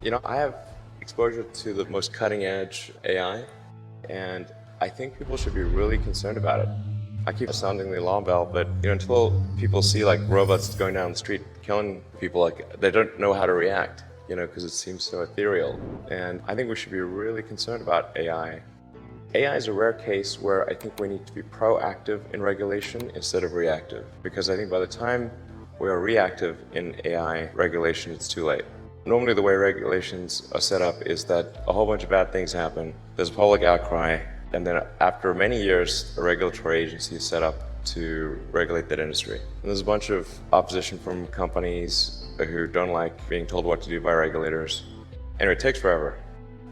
I have exposure to the most cutting edge AI, and I think people should be really concerned about it. I keep sounding the alarm bell, but until people see like robots going down the street killing people, like they don't know how to react, because it seems so ethereal. And I think we should be really concerned about AI. AI is a rare case where I think we need to be proactive in regulation instead of reactive, because I think by the time we are reactive in AI regulation, it's too late. Normally the way regulations are set up is that a whole bunch of bad things happen, there's a public outcry, and then after many years, a regulatory agency is set up to regulate that industry. And there's a bunch of opposition from companies who don't like being told what to do by regulators. And it takes forever.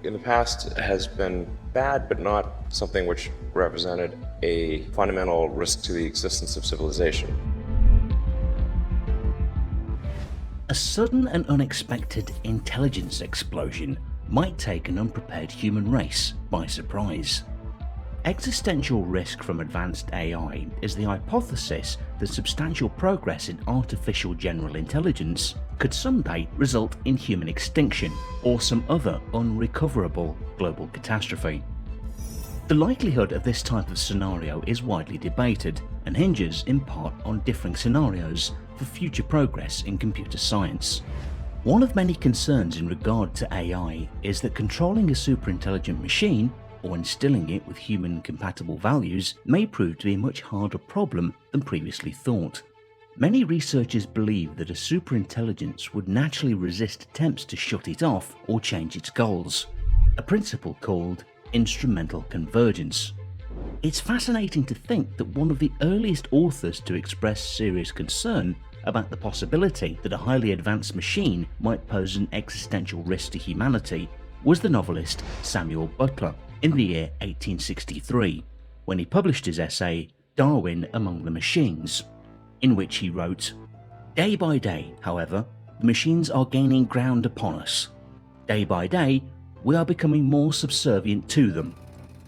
In the past, it has been bad, but not something which represented a fundamental risk to the existence of civilization. A sudden and unexpected intelligence explosion might take an unprepared human race by surprise. Existential risk from advanced AI is the hypothesis that substantial progress in artificial general intelligence could someday result in human extinction or some other unrecoverable global catastrophe. The likelihood of this type of scenario is widely debated and hinges in part on differing scenarios for future progress in computer science. One of many concerns in regard to AI is that controlling a superintelligent machine or instilling it with human-compatible values may prove to be a much harder problem than previously thought. Many researchers believe that a superintelligence would naturally resist attempts to shut it off or change its goals, a principle called instrumental convergence. It's fascinating to think that one of the earliest authors to express serious concern about the possibility that a highly advanced machine might pose an existential risk to humanity was the novelist Samuel Butler in the year 1863, when he published his essay Darwin Among the Machines, in which he wrote, "Day by day, however, the machines are gaining ground upon us. Day by day, we are becoming more subservient to them.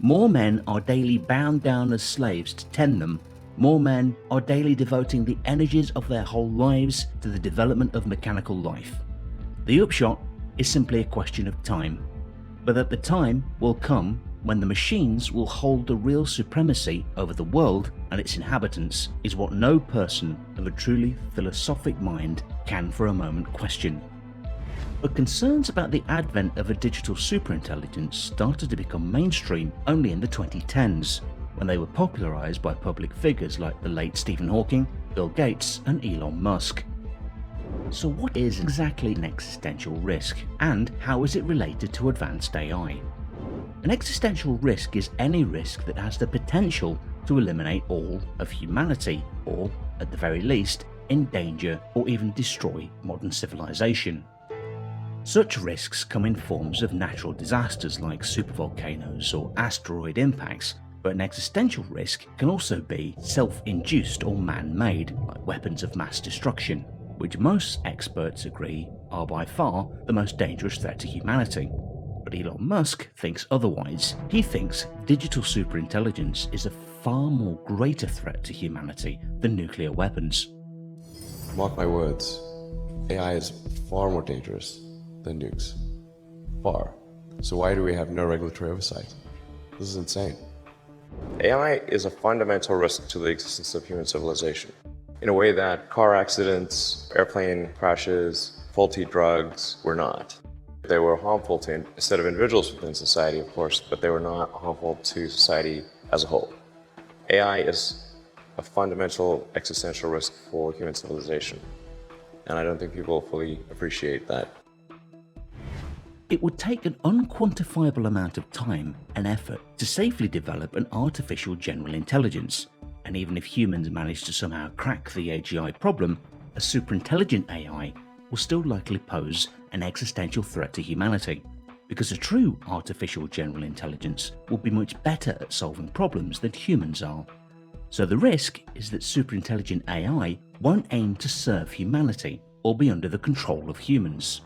More men are daily bound down as slaves to tend them. More men are daily devoting the energies of their whole lives to the development of mechanical life. The upshot is simply a question of time. But that the time will come when the machines will hold the real supremacy over the world and its inhabitants is what no person of a truly philosophic mind can for a moment question." But concerns about the advent of a digital superintelligence started to become mainstream only in the 2010s, when they were popularized by public figures like the late Stephen Hawking, Bill Gates, and Elon Musk. So what is exactly an existential risk, and how is it related to advanced AI? An existential risk is any risk that has the potential to eliminate all of humanity, or, at the very least, endanger or even destroy modern civilization. Such risks come in forms of natural disasters like supervolcanoes or asteroid impacts, but an existential risk can also be self-induced or man-made, like weapons of mass destruction, which most experts agree are by far the most dangerous threat to humanity. But Elon Musk thinks otherwise. He thinks digital superintelligence is a far more greater threat to humanity than nuclear weapons. Mark my words, AI is far more dangerous than nukes. Far. So why do we have no regulatory oversight? This is insane. AI is a fundamental risk to the existence of human civilization, in a way that car accidents, airplane crashes, faulty drugs were not. They were harmful to a set of individuals within society, of course, but they were not harmful to society as a whole. AI is a fundamental existential risk for human civilization, and I don't think people fully appreciate that. It would take an unquantifiable amount of time and effort to safely develop an artificial general intelligence, and even if humans manage to somehow crack the AGI problem, a superintelligent AI will still likely pose an existential threat to humanity, because a true artificial general intelligence will be much better at solving problems than humans are. So the risk is that superintelligent AI won't aim to serve humanity or be under the control of humans.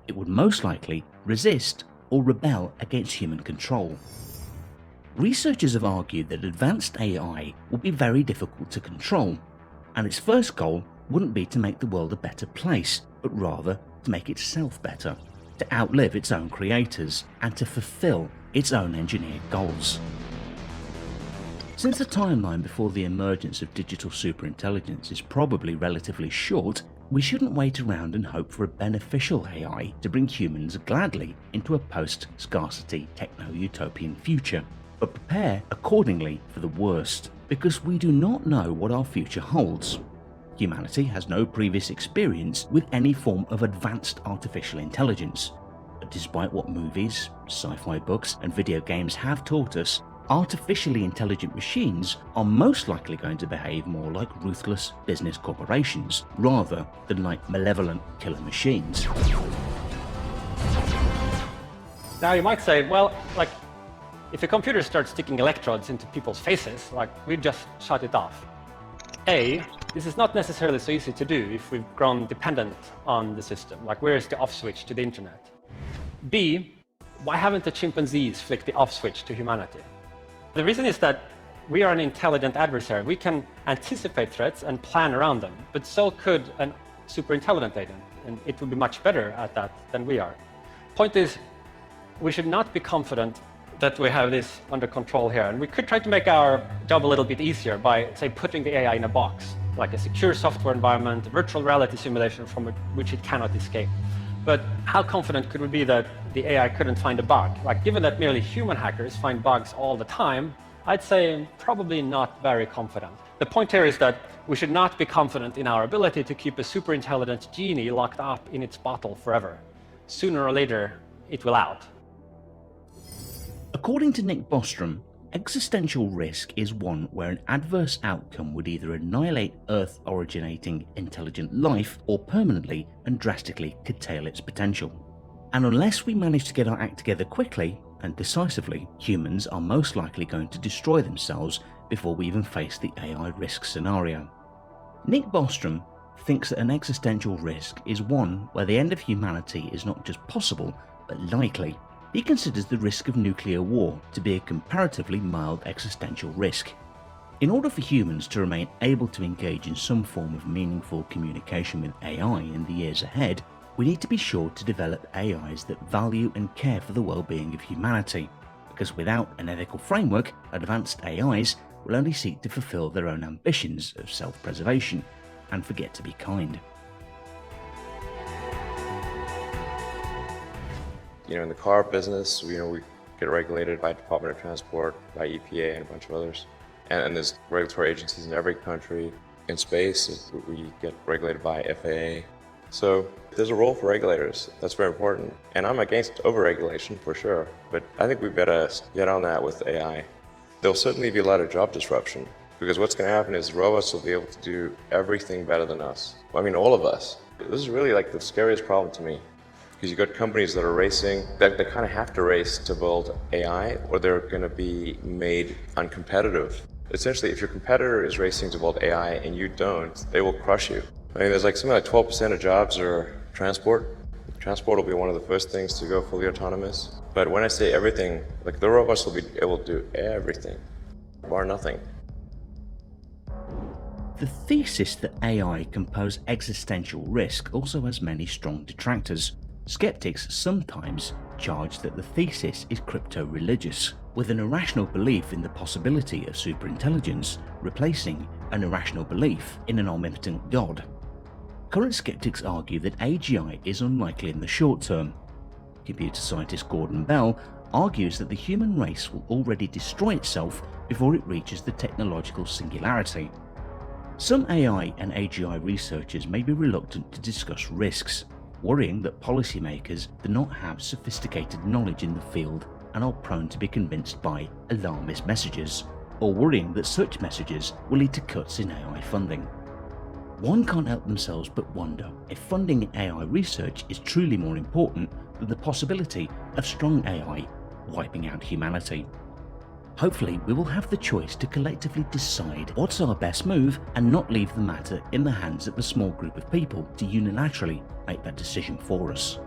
It would most likely resist or rebel against human control. Researchers have argued that advanced AI will be very difficult to control, and its first goal wouldn't be to make the world a better place, but rather to make itself better. to outlive its own creators and to fulfill its own engineered goals. Since the timeline before the emergence of digital superintelligence is probably relatively short, we shouldn't wait around and hope for a beneficial AI to bring humans gladly into a post-scarcity techno-utopian future, but prepare accordingly for the worst, because we do not know what our future holds. Humanity has no previous experience with any form of advanced artificial intelligence, but despite what movies, sci-fi books and video games have taught us, artificially intelligent machines are most likely going to behave more like ruthless business corporations rather than like malevolent killer machines. Now you might say, well, if a computer starts sticking electrodes into people's faces, we just shut it off. A, this is not necessarily so easy to do if we've grown dependent on the system. Where is the off switch to the internet? B, why haven't the chimpanzees flicked the off switch to humanity? The reason is that we are an intelligent adversary. We can anticipate threats and plan around them, but so could a super intelligent agent, and it would be much better at that than we are. Point is, we should not be confident that we have this under control here, and we could try to make our job a little bit easier by, say, putting the AI in a box, like a secure software environment, a virtual reality simulation from which it cannot escape. But how confident could we be that the AI couldn't find a bug? Given that merely human hackers find bugs all the time, I'd say probably not very confident. The point here is that we should not be confident in our ability to keep a super intelligent genie locked up in its bottle forever. Sooner or later, it will out. According to Nick Bostrom, existential risk is one where an adverse outcome would either annihilate Earth-originating intelligent life or permanently and drastically curtail its potential. And unless we manage to get our act together quickly and decisively, humans are most likely going to destroy themselves before we even face the AI risk scenario. Nick Bostrom thinks that an existential risk is one where the end of humanity is not just possible, but likely. He considers the risk of nuclear war to be a comparatively mild existential risk. In order for humans to remain able to engage in some form of meaningful communication with AI in the years ahead, we need to be sure to develop AIs that value and care for the well-being of humanity, because without an ethical framework, advanced AIs will only seek to fulfill their own ambitions of self-preservation and forget to be kind. In the car business, we get regulated by Department of Transport, by EPA, and a bunch of others. And there's regulatory agencies in every country. In space, we get regulated by FAA. So there's a role for regulators. That's very important. And I'm against overregulation for sure, but I think we better get on that with AI. There'll certainly be a lot of job disruption, because what's going to happen is robots will be able to do everything better than us. All of us. This is really the scariest problem to me. Because you've got companies that are racing, that they kind of have to race to build AI, or they're going to be made uncompetitive. Essentially, if your competitor is racing to build AI and you don't, they will crush you. There's something like 12% of jobs are transport. Transport will be one of the first things to go fully autonomous. But when I say everything, the robots will be able to do everything, bar nothing. The thesis that AI can pose existential risk also has many strong detractors. Skeptics sometimes charge that the thesis is crypto-religious, with an irrational belief in the possibility of superintelligence replacing an irrational belief in an omnipotent god. Current skeptics argue that AGI is unlikely in the short term. Computer scientist Gordon Bell argues that the human race will already destroy itself before it reaches the technological singularity. Some AI and AGI researchers may be reluctant to discuss risks, worrying that policymakers do not have sophisticated knowledge in the field and are prone to be convinced by alarmist messages, or worrying that such messages will lead to cuts in AI funding. One can't help themselves but wonder if funding in AI research is truly more important than the possibility of strong AI wiping out humanity. Hopefully, we will have the choice to collectively decide what's our best move and not leave the matter in the hands of a small group of people to unilaterally make that decision for us.